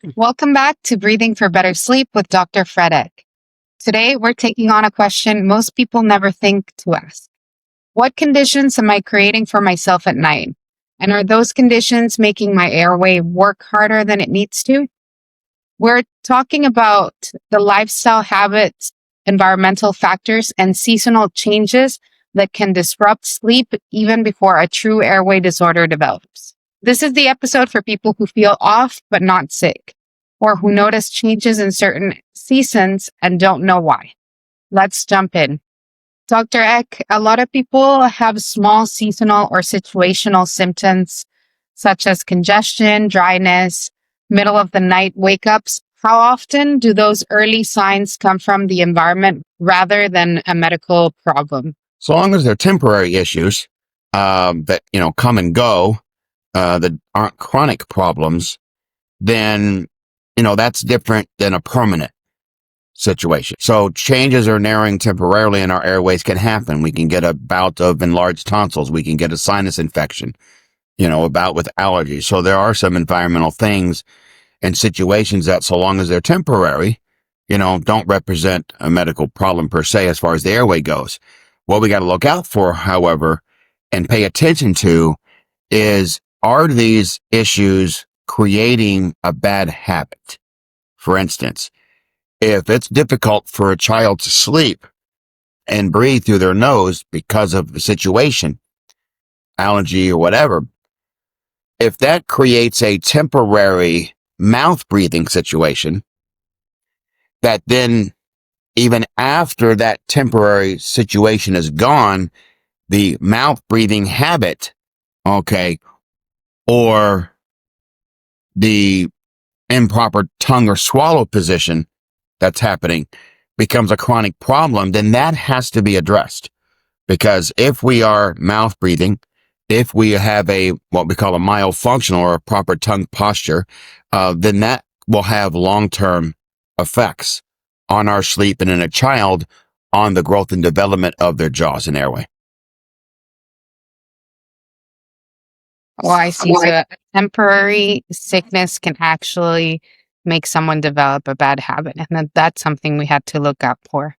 Welcome back to Breathing for Better Sleep with Dr. Fredek. Today, we're taking on a question most people never think to ask. What conditions am I creating for myself at night? And are those conditions making my airway work harder than it needs to? We're talking about the lifestyle habits, environmental factors, and seasonal changes that can disrupt sleep even before a true airway disorder develops. This is the episode for people who feel off but not sick, or who notice changes in certain seasons and don't know why. Let's jump in. Dr. Eck, a lot of people have small seasonal or situational symptoms such as congestion, dryness, middle of the night wake ups. How often do those early signs come from the environment rather than a medical problem? So long as they're temporary issues that come and go, that aren't chronic problems, then that's different than a permanent situation. So changes or narrowing temporarily in our airways can happen. We can get a bout of enlarged tonsils. We can get a sinus infection, a bout with allergies. So there are some environmental things and situations that, so long as they're temporary, don't represent a medical problem per se as far as the airway goes. What we got to look out for, however, and pay attention to is, are these issues creating a bad habit? For instance, if it's difficult for a child to sleep and breathe through their nose because of the situation, allergy or whatever, if that creates a temporary mouth breathing situation, that then even after that temporary situation is gone, the mouth breathing habit, or the improper tongue or swallow position that's happening becomes a chronic problem, then that has to be addressed. Because if we are mouth breathing, if we have what we call a myofunctional or a proper tongue posture, then that will have long-term effects on our sleep and in a child on the growth and development of their jaws and airway. Oh, I see. So a temporary sickness can actually make someone develop a bad habit. And that's something we had to look out for.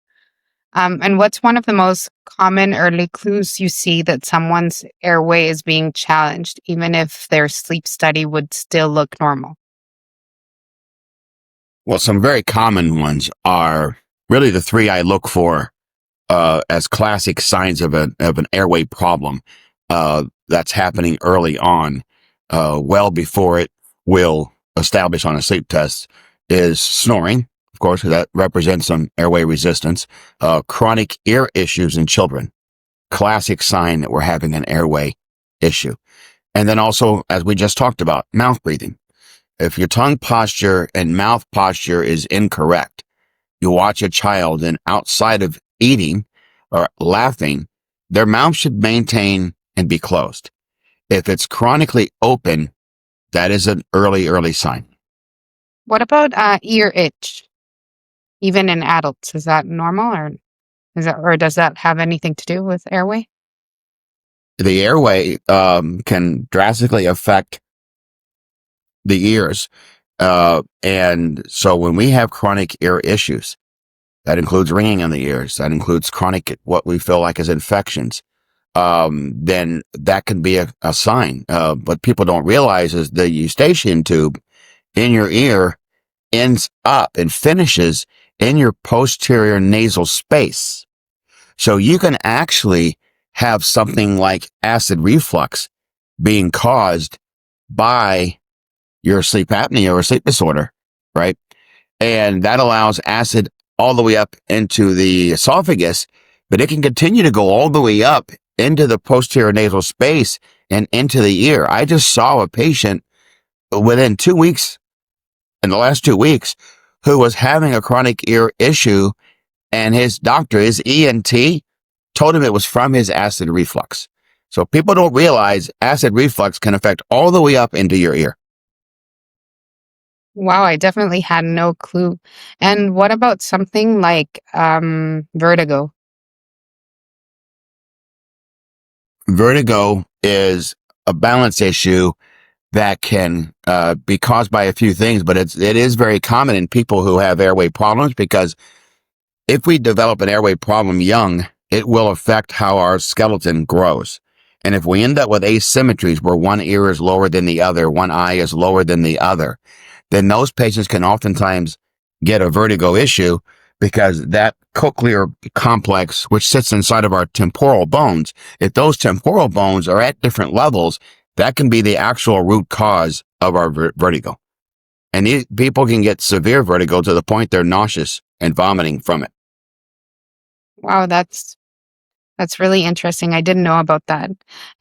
And what's one of the most common early clues you see that someone's airway is being challenged, even if their sleep study would still look normal? Well, some very common ones are really the three I look for as classic signs of an airway problem that's happening early on, well before it will establish on a sleep test, is snoring. Of course, that represents some airway resistance. Chronic ear issues in children, classic sign that we're having an airway issue. And then also, as we just talked about, mouth breathing. If your tongue posture and mouth posture is incorrect, you watch a child and outside of eating or laughing, their mouth should maintain and be closed. If it's chronically open, that is an early sign. What about ear itch, even in adults? Is that normal, or does that have anything to do with airway? The airway can drastically affect the ears. And so when we have chronic ear issues, that includes ringing in the ears, that includes chronic, what we feel like is infections, then that can be a sign. What people don't realize is the eustachian tube in your ear ends up and finishes in your posterior nasal space. So you can actually have something like acid reflux being caused by your sleep apnea or sleep disorder, right? And that allows acid all the way up into the esophagus, but it can continue to go all the way up into the posterior nasal space and into the ear. I just saw a patient within 2 weeks, in the last 2 weeks, who was having a chronic ear issue, and his doctor, his ENT, told him it was from his acid reflux. So people don't realize acid reflux can affect all the way up into your ear. Wow, I definitely had no clue. And what about something like vertigo? Vertigo is a balance issue that can be caused by a few things, but it is very common in people who have airway problems, because if we develop an airway problem young, it will affect how our skeleton grows. And if we end up with asymmetries where one ear is lower than the other, one eye is lower than the other, then those patients can oftentimes get a vertigo issue, because that cochlear complex, which sits inside of our temporal bones, if those temporal bones are at different levels, that can be the actual root cause of our vertigo. And these people can get severe vertigo to the point they're nauseous and vomiting from it. Wow, that's really interesting. I didn't know about that.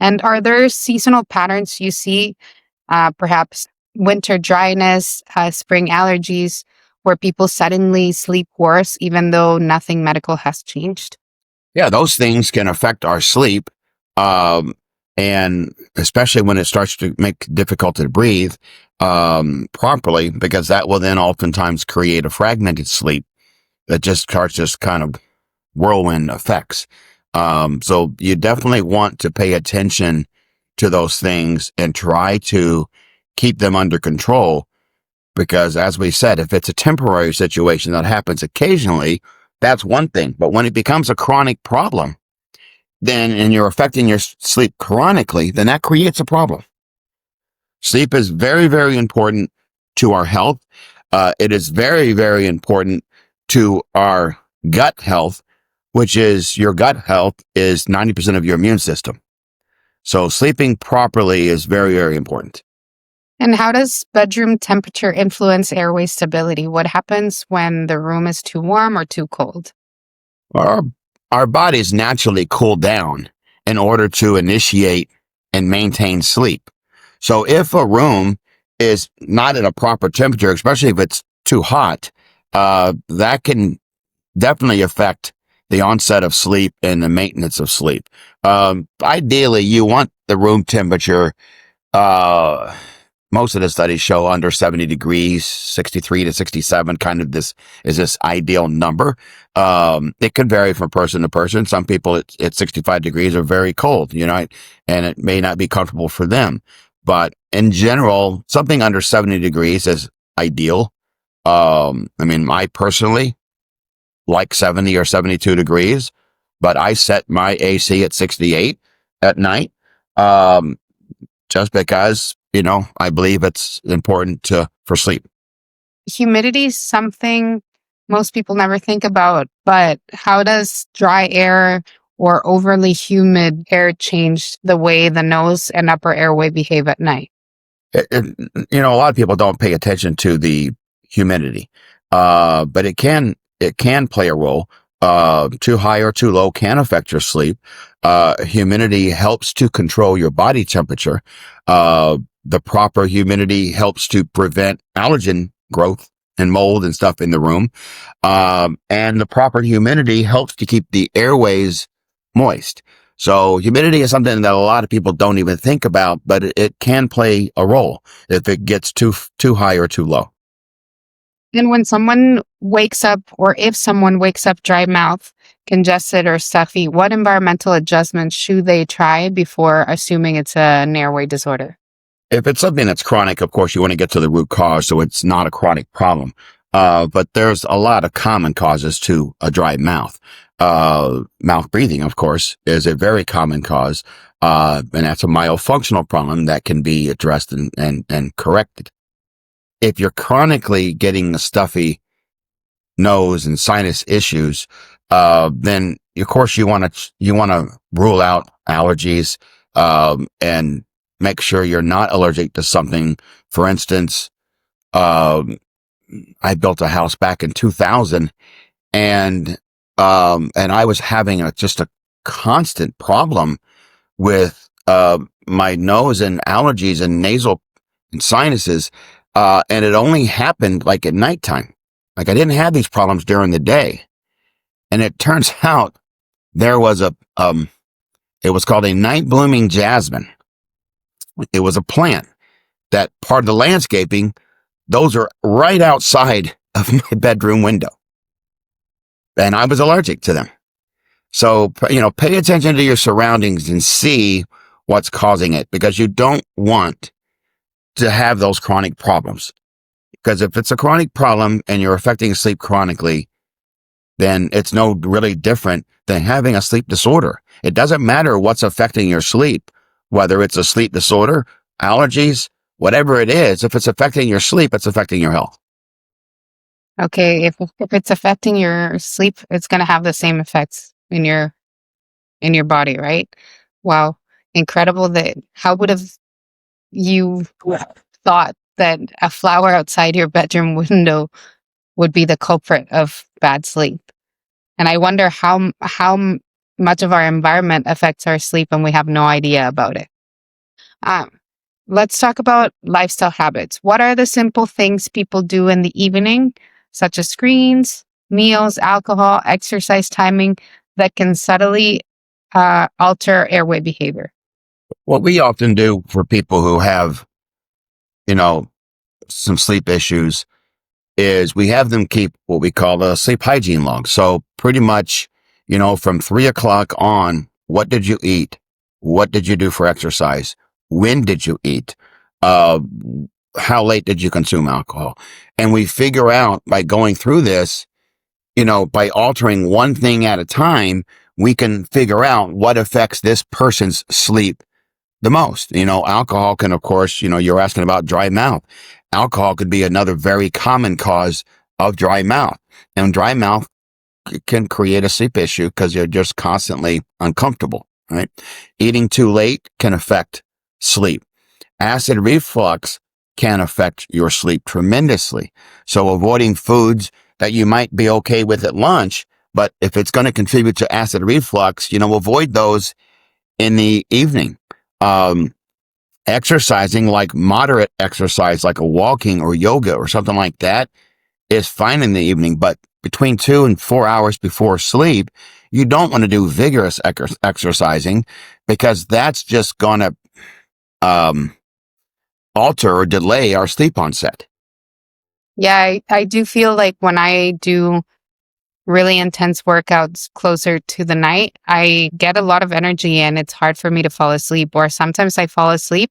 And are there seasonal patterns you see, perhaps winter dryness, spring allergies, where people suddenly sleep worse even though nothing medical has changed? Yeah, those things can affect our sleep. Um, and especially when it starts to make difficult to breathe properly, because that will then oftentimes create a fragmented sleep that just starts just kind of whirlwind effects. So you definitely want to pay attention to those things and try to keep them under control, because as we said, if it's a temporary situation that happens occasionally, that's one thing. But when it becomes a chronic problem, then, and you're affecting your sleep chronically, then that creates a problem. Sleep is very, very important to our health. It is very, very important to our gut health, which is, your gut health is 90% of your immune system. So sleeping properly is very, very important. And how does bedroom temperature influence airway stability? What happens when the room is too warm or too cold? Our, our bodies naturally cool down in order to initiate and maintain sleep. So if a room is not at a proper temperature, especially if it's too hot, that can definitely affect the onset of sleep and the maintenance of sleep. Ideally, you want the room temperature, uh, most of the studies show under 70 degrees, 63 to 67, kind of this ideal number. It could vary from person to person. Some people at 65 degrees are very cold, and it may not be comfortable for them. But in general, something under 70 degrees is ideal. I personally like 70 or 72 degrees, but I set my AC at 68 at night. Um, just because, I believe it's important for sleep. Humidity is something most people never think about, but how does dry air or overly humid air change the way the nose and upper airway behave at night? A lot of people don't pay attention to the humidity, but it can play a role. Too high or too low can affect your sleep. Humidity helps to control your body temperature. The proper humidity helps to prevent allergen growth and mold and stuff in the room. And the proper humidity helps to keep the airways moist. So humidity is something that a lot of people don't even think about, but it can play a role if it gets too high or too low. And when someone wakes up, or if someone wakes up dry mouth, congested, or stuffy, what environmental adjustments should they try before assuming it's an airway disorder? If it's something that's chronic, of course, you want to get to the root cause, so it's not a chronic problem. But there's a lot of common causes to a dry mouth. Mouth breathing, of course, is a very common cause. And that's a myofunctional problem that can be addressed and corrected. If you're chronically getting a stuffy nose and sinus issues, then of course you want to rule out allergies, and make sure you're not allergic to something. For instance, um, I built a house back in 2000, and I was having just a constant problem with my nose and allergies and nasal and sinuses, and it only happened like at nighttime. Like, I didn't have these problems during the day, and it turns out there was it was called a night blooming jasmine. It was a plant that part of the landscaping. Those are right outside of my bedroom window, and I was allergic to them. So, pay attention to your surroundings and see what's causing it, because you don't want to have those chronic problems. Because if it's a chronic problem and you're affecting sleep chronically, then it's no really different than having a sleep disorder. It doesn't matter what's affecting your sleep, whether it's a sleep disorder, allergies, whatever it is. If it's affecting your sleep, it's affecting your health. Okay, if it's affecting your sleep, it's going to have the same effects in your body, right? Wow, incredible that how would have you thought that a flower outside your bedroom window would be the culprit of bad sleep? And I wonder much of our environment affects our sleep and we have no idea about it. Um, let's talk about lifestyle habits. What are the simple things people do in the evening, such as screens, meals, alcohol, exercise timing, that can subtly alter airway behavior? What we often do for people who have, you know, some sleep issues is we have them keep what we call a sleep hygiene log. So pretty much, from 3 o'clock on, what did you eat? What did you do for exercise? When did you eat? Uh, how late did you consume alcohol? And we figure out by going through this, by altering one thing at a time, we can figure out what affects this person's sleep the most. Alcohol can, of course, you're asking about dry mouth. Alcohol could be another very common cause of dry mouth. And dry mouth can create a sleep issue because you're just constantly uncomfortable, right? Eating too late can affect sleep. Acid reflux can affect your sleep tremendously. So avoiding foods that you might be okay with at lunch, but if it's going to contribute to acid reflux, avoid those in the evening. Exercising, like moderate exercise, like a walking or yoga or something like that, is fine in the evening, but between 2 and 4 hours before sleep, you don't want to do vigorous exercising because that's just going to alter or delay our sleep onset. Yeah, I do feel like when I do really intense workouts closer to the night, I get a lot of energy and it's hard for me to fall asleep. Or sometimes I fall asleep,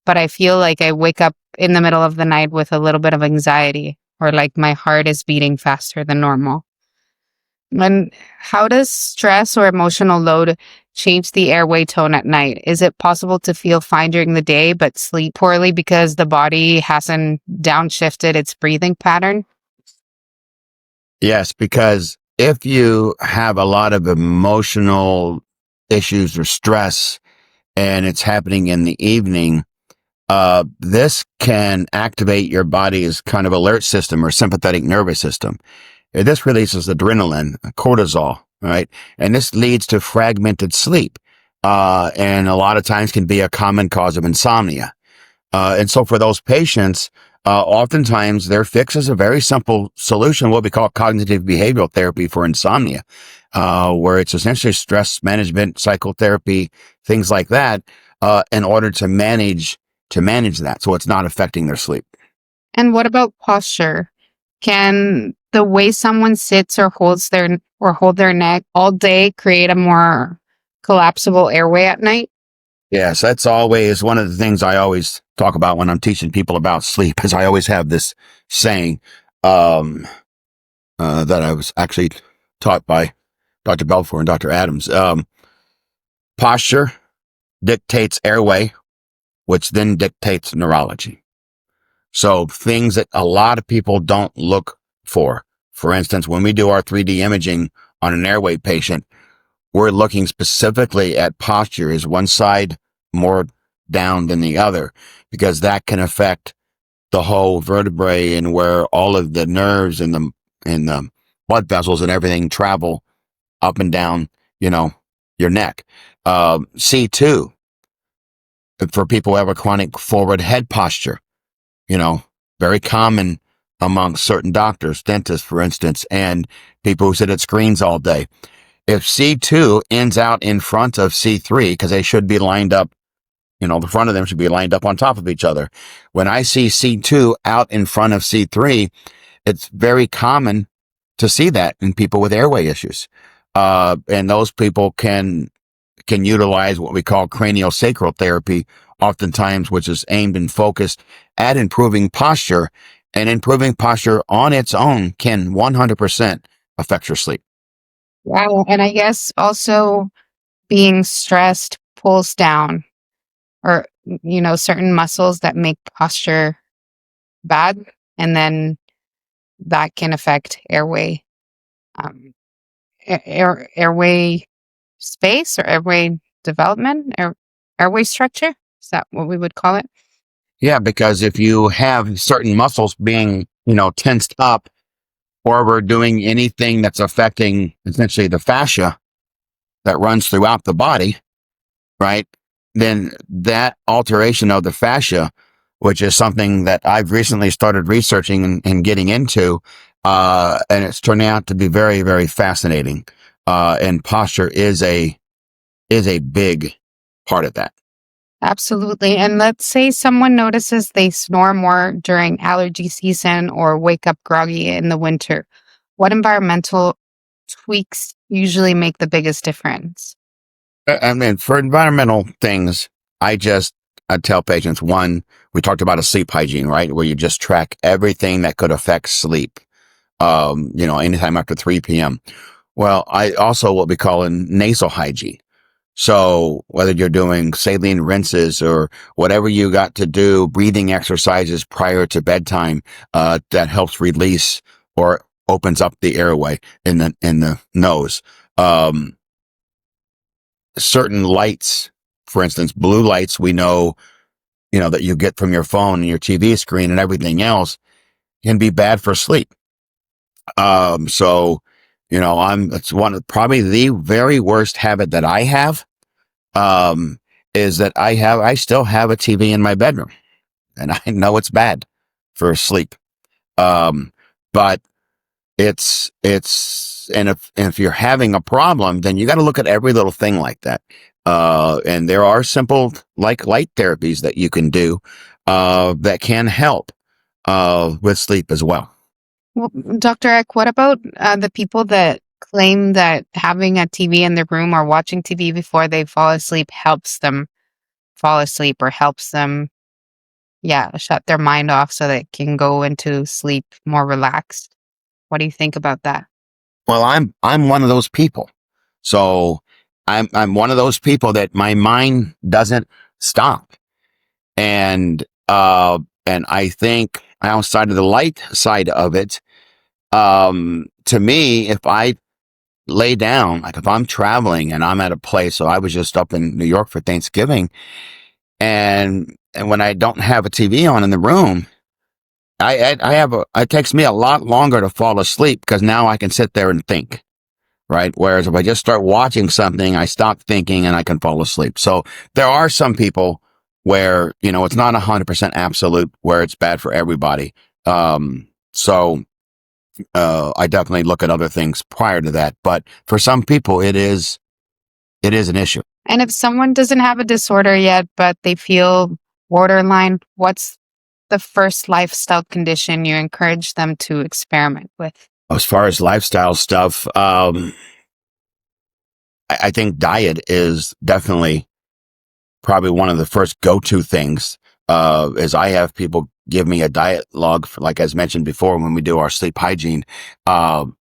but I feel like I wake up in the middle of the night with a little bit of anxiety or like my heart is beating faster than normal. And how does stress or emotional load change the airway tone at night? Is it possible to feel fine during the day but sleep poorly because the body hasn't downshifted its breathing pattern? Yes, because if you have a lot of emotional issues or stress and it's happening in the evening, this can activate your body's kind of alert system or sympathetic nervous system. This releases adrenaline, cortisol, right? And this leads to fragmented sleep, and a lot of times can be a common cause of insomnia. And so for those patients, oftentimes their fix is a very simple solution, what we call cognitive behavioral therapy for insomnia, where it's essentially stress management, psychotherapy, things like that, in order to manage that so it's not affecting their sleep. And what about posture? Can the way someone sits or hold their neck all day create a more collapsible airway at night? Yes, that's always one of the things I always talk about when I'm teaching people about sleep, is I always have this saying that I was actually taught by Dr. Belfour and Dr. Adams. Posture dictates airway, which then dictates neurology. So things that a lot of people don't look for instance, when we do our 3D imaging on an airway patient, we're looking specifically at posture. Is one side more down than the other? Because that can affect the whole vertebrae and where all of the nerves and the blood vessels and everything travel up and down, your neck. C2, for people who have a chronic forward head posture, very common among certain doctors, dentists, for instance, and people who sit at screens all day. If C2 ends out in front of C3, because they should be lined up, the front of them should be lined up on top of each other. When I see C2 out in front of C3, it's very common to see that in people with airway issues. And those people can utilize what we call craniosacral therapy oftentimes, which is aimed and focused at improving posture, and improving posture on its own can 100% affect your sleep. Wow. And I guess also being stressed pulls down or, certain muscles that make posture bad. And then that can affect airway, um, airway space or airway development, airway structure. Is that what we would call it? Yeah, because if you have certain muscles being, tensed up, or we're doing anything that's affecting essentially the fascia that runs throughout the body, right? Then that alteration of the fascia, which is something that I've recently started researching and getting into, and it's turning out to be very, very fascinating. And posture is a big part of that. Absolutely. And let's say someone notices they snore more during allergy season or wake up groggy in the winter. What environmental tweaks usually make the biggest difference? I mean, for environmental things, I tell patients, one, we talked about a sleep hygiene, right? Where you just track everything that could affect sleep, anytime after 3 p.m. Well, I also what we call a nasal hygiene. So whether you're doing saline rinses or whatever you got to do, breathing exercises prior to bedtime, that helps release or opens up the airway in the nose. Um, Certain lights, for instance, blue lights, we know, that you get from your phone and your TV screen and everything else can be bad for sleep. So, it's one of probably the very worst habit that I have, um, is that I still have a TV in my bedroom and I know it's bad for sleep. Um, but and if you're having a problem, then you got to look at every little thing like that. And there are simple like light therapies that you can do, that can help, with sleep as well. Well, Dr. Eck, what about the people that claim that having a TV in their room or watching TV before they fall asleep helps them fall asleep or helps them, yeah, shut their mind off so they can go into sleep more relaxed? What do you think about that? Well, I'm one of those people. So I'm one of those people that my mind doesn't stop. And I think outside of the light side of it, to me, if I lay down, like if I'm traveling and I'm at a place, so I was just up in New York for Thanksgiving, and when I don't have a TV on in the room, it takes me a lot longer to fall asleep because now I can sit there and think, right? Whereas if I just start watching something, I stop thinking and I can fall asleep. So there are some people where, it's not 100% absolute where it's bad for everybody. So I definitely look at other things prior to that, but for some people, it is an issue. And if someone doesn't have a disorder yet, but they feel borderline, what's the first lifestyle condition you encourage them to experiment with? As far as lifestyle stuff, I think diet is definitely probably one of the first go-to things. Is I have people give me a diet log, for, like as mentioned before, when we do our sleep hygiene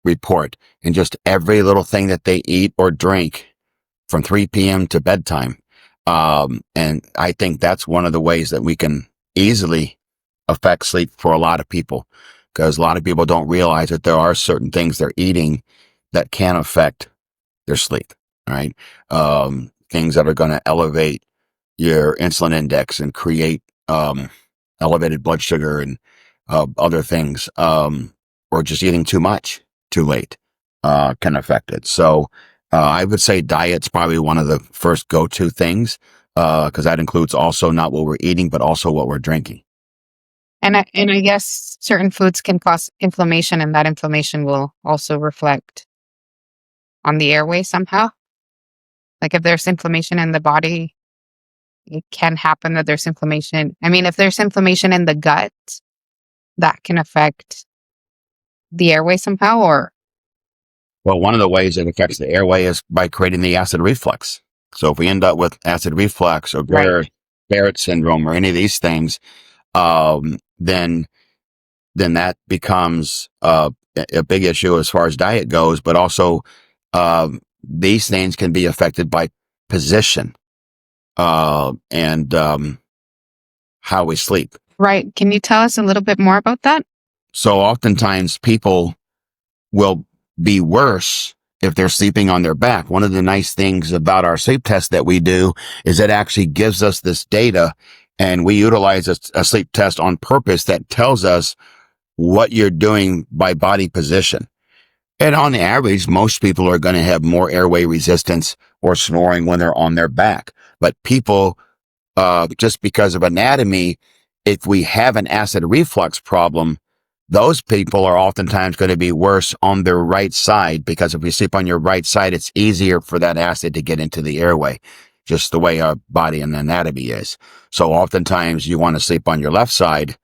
report, and just every little thing that they eat or drink from 3 p.m. to bedtime. And I think that's one of the ways that we can easily affect sleep for a lot of people, because a lot of people don't realize that there are certain things they're eating that can affect their sleep, right? Things that are going to elevate your insulin index and create, elevated blood sugar and, other things, or just eating too much too late, can affect it. So, I would say diet's probably one of the first go-to things, because that includes also not what we're eating, but also what we're drinking. And I guess certain foods can cause inflammation, and that inflammation will also reflect on the airway somehow. Like if there's inflammation in the body, it can happen that there's inflammation. I mean, if there's inflammation in the gut, that can affect the airway somehow, or Well, one of the ways it affects the airway is by creating the acid reflux. So if we end up with acid reflux or right. Barrett syndrome or any of these things, then that becomes a big issue as far as diet goes. But also, these things can be affected by position and how we sleep. Right. Can you tell us a little bit more about that? So oftentimes people will be worse if they're sleeping on their back. One of the nice things about our sleep test that we do is it actually gives us this data, and we utilize a sleep test on purpose that tells us what you're doing by body position. And on average, most people are going to have more airway resistance or snoring when they're on their back. But people, just because of anatomy, if we have an acid reflux problem, those people are oftentimes going to be worse on their right side, because if you sleep on your right side, it's easier for that acid to get into the airway, just the way our body and anatomy is. So oftentimes you want to sleep on your left side,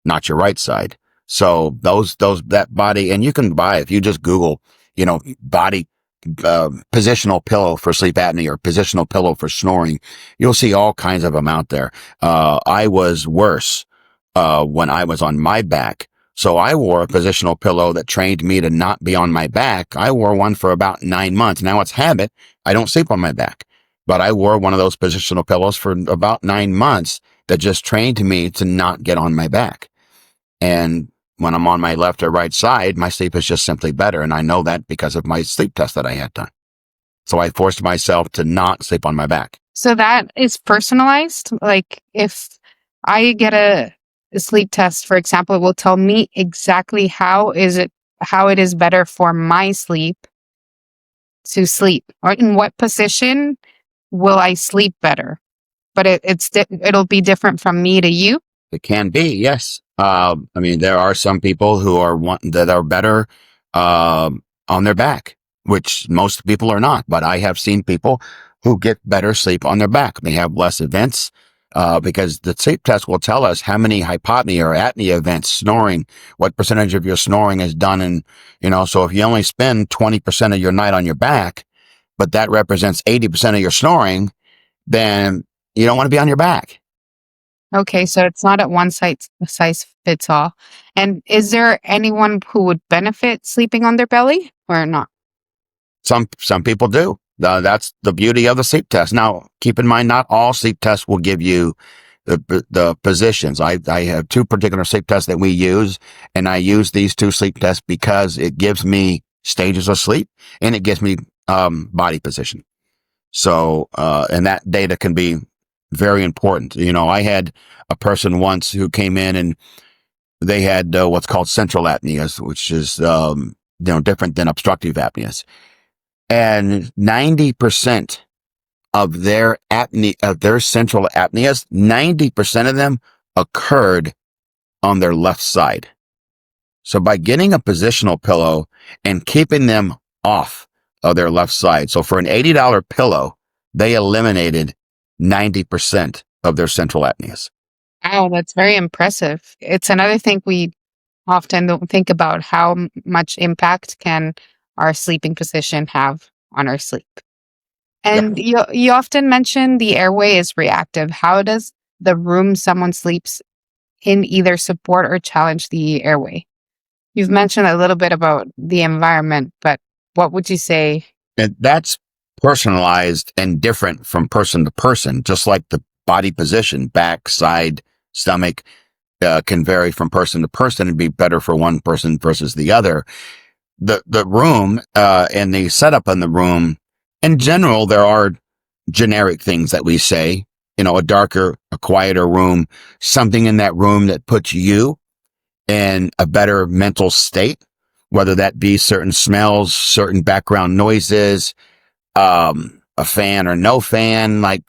not your right side. So that body, and you can buy, if you just Google, body, positional pillow for sleep apnea or positional pillow for snoring, you'll see all kinds of them out there. I was worse, when I was on my back. So I wore a positional pillow that trained me to not be on my back. I wore one for about 9 months. Now it's habit. I don't sleep on my back, but I wore one of those positional pillows for about 9 months that just trained me to not get on my back. And when I'm on my left or right side, my sleep is just simply better. And I know that because of my sleep test that I had done. So I forced myself to not sleep on my back. So that is personalized. Like if I get a sleep test, for example, it will tell me exactly how it is better for my sleep to sleep, or in what position will I sleep better. But it'll be different from me to you. It can be, yes. I mean, there are some people who that are better on their back, which most people are not. But I have seen people who get better sleep on their back. They have less events because the sleep test will tell us how many hypopnea or apnea events, snoring, what percentage of your snoring is done. And, so if you only spend 20% of your night on your back, but that represents 80% of your snoring, then you don't want to be on your back. Okay, so it's not at one size fits all. And is there anyone who would benefit sleeping on their belly or not? Some people do. That's the beauty of the sleep test. Now, keep in mind, not all sleep tests will give you the positions. I have two particular sleep tests that we use, and I use these two sleep tests because it gives me stages of sleep and it gives me body position. So, and that data can be very important. I had a person once who came in and they had what's called central apneas, which is different than obstructive apneas. And 90% of their central apneas, 90% of them occurred on their left side. So by getting a positional pillow and keeping them off of their left side, so for an $80 pillow, they eliminated 90% of their central apneas. Wow, that's very impressive. It's another thing we often don't think about, how much impact can our sleeping position have on our sleep. Yeah. And you often mention the airway is reactive. How does the room someone sleeps in either support or challenge the airway? You've mentioned a little bit about the environment, but what would you say? And that's personalized and different from person to person, just like the body position, back, side, stomach, can vary from person to person and be better for one person versus the other. The room, and the setup in the room, in general, there are generic things that we say, a darker, a quieter room, something in that room that puts you in a better mental state, whether that be certain smells, certain background noises, a fan or no fan, like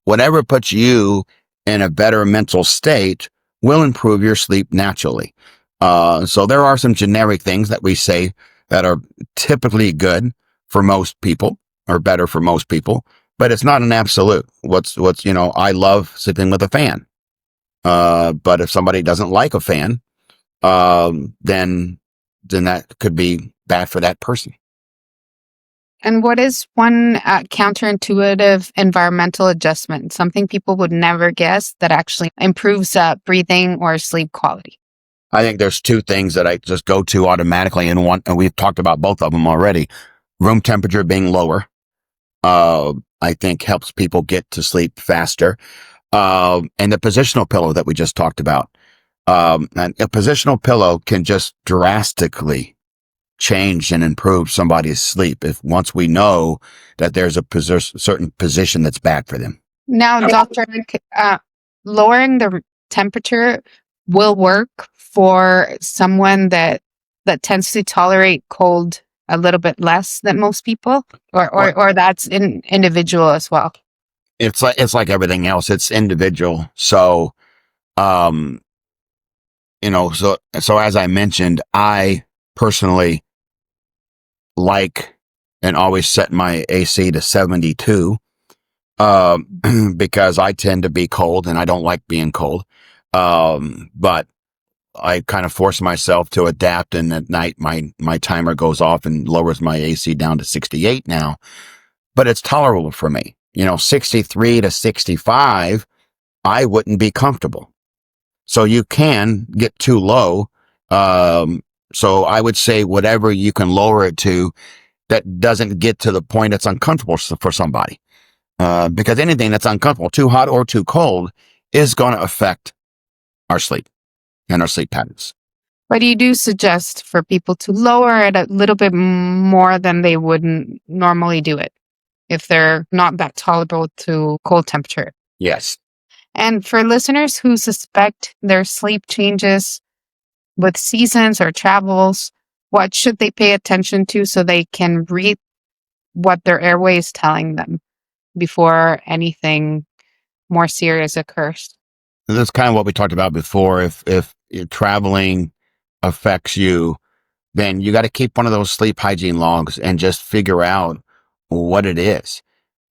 whatever puts you in a better mental state will improve your sleep naturally. So there are some generic things that we say that are typically good for most people or better for most people, but it's not an absolute. I love sleeping with a fan. But if somebody doesn't like a fan, then that could be bad for that person. And what is one counterintuitive environmental adjustment, something people would never guess that actually improves breathing or sleep quality? I think there's two things that I just go to automatically, and we've talked about both of them already. Room temperature being lower, I think helps people get to sleep faster. And the positional pillow that we just talked about. And a positional pillow can just drastically change and improve somebody's sleep if once we know that there's a certain position that's bad for them. Now, Dr. Lowering the temperature will work for someone that tends to tolerate cold a little bit less than most people, or that's individual as well. It's like everything else. It's individual. So, so as I mentioned, I personally like and always set my AC to 72, because I tend to be cold and I don't like being cold. But I kind of force myself to adapt, and at night my timer goes off and lowers my AC down to 68 now, but it's tolerable for me. 63 to 65, I wouldn't be comfortable. So you can get too low. So I would say whatever you can lower it to that doesn't get to the point that's uncomfortable for somebody. Because anything that's uncomfortable, too hot or too cold, is going to affect our sleep and our sleep patterns. But you do suggest for people to lower it a little bit more than they would normally do it if they're not that tolerable to cold temperature. Yes. And for listeners who suspect their sleep changes with seasons or travels, what should they pay attention to so they can read what their airway is telling them before anything more serious occurs? That's kind of what we talked about before. If traveling affects you, then you got to keep one of those sleep hygiene logs and just figure out what it is.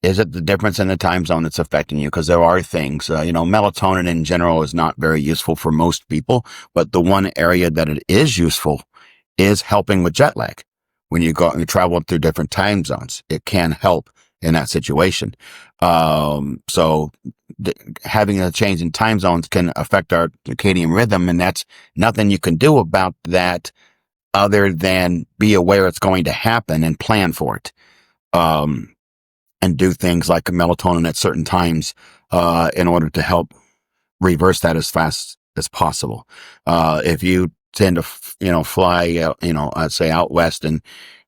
Is it the difference in the time zone that's affecting you? Because there are things, melatonin in general is not very useful for most people, but the one area that it is useful is helping with jet lag. When you go and you travel through different time zones, it can help in that situation. So having a change in time zones can affect our circadian rhythm, and that's nothing you can do about that other than be aware it's going to happen and plan for it. And do things like melatonin at certain times, in order to help reverse that as fast as possible. If you tend to, fly, I'd say out west, and,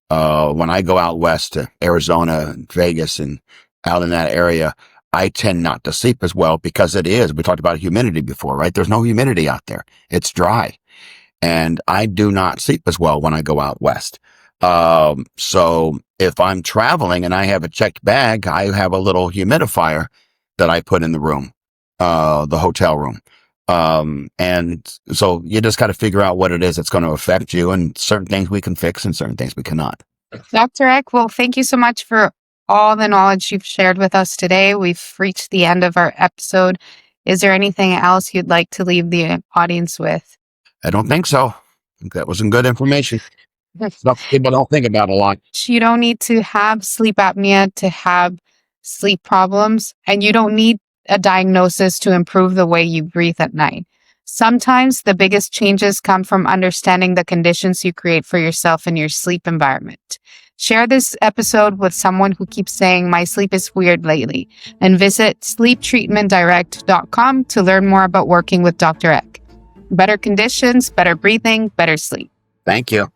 when I go out west to Arizona, Vegas, and out in that area, I tend not to sleep as well because we talked about humidity before, right? There's no humidity out there. It's dry. And I do not sleep as well when I go out west. So if I'm traveling and I have a checked bag, I have a little humidifier that I put in the room, the hotel room. And so you just got to figure out what it is that's going to affect you, and certain things we can fix and certain things we cannot. Dr. Eck, well, thank you so much for all the knowledge you've shared with us today. We've reached the end of our episode. Is there anything else you'd like to leave the audience with? I don't think so. I think that was some good information. Stuff people don't think about a lot. You don't need to have sleep apnea to have sleep problems, and you don't need a diagnosis to improve the way you breathe at night. Sometimes the biggest changes come from understanding the conditions you create for yourself in your sleep environment. Share this episode with someone who keeps saying, "My sleep is weird lately," and visit sleeptreatmentdirect.com to learn more about working with Dr. Eck. Better conditions, better breathing, better sleep. Thank you.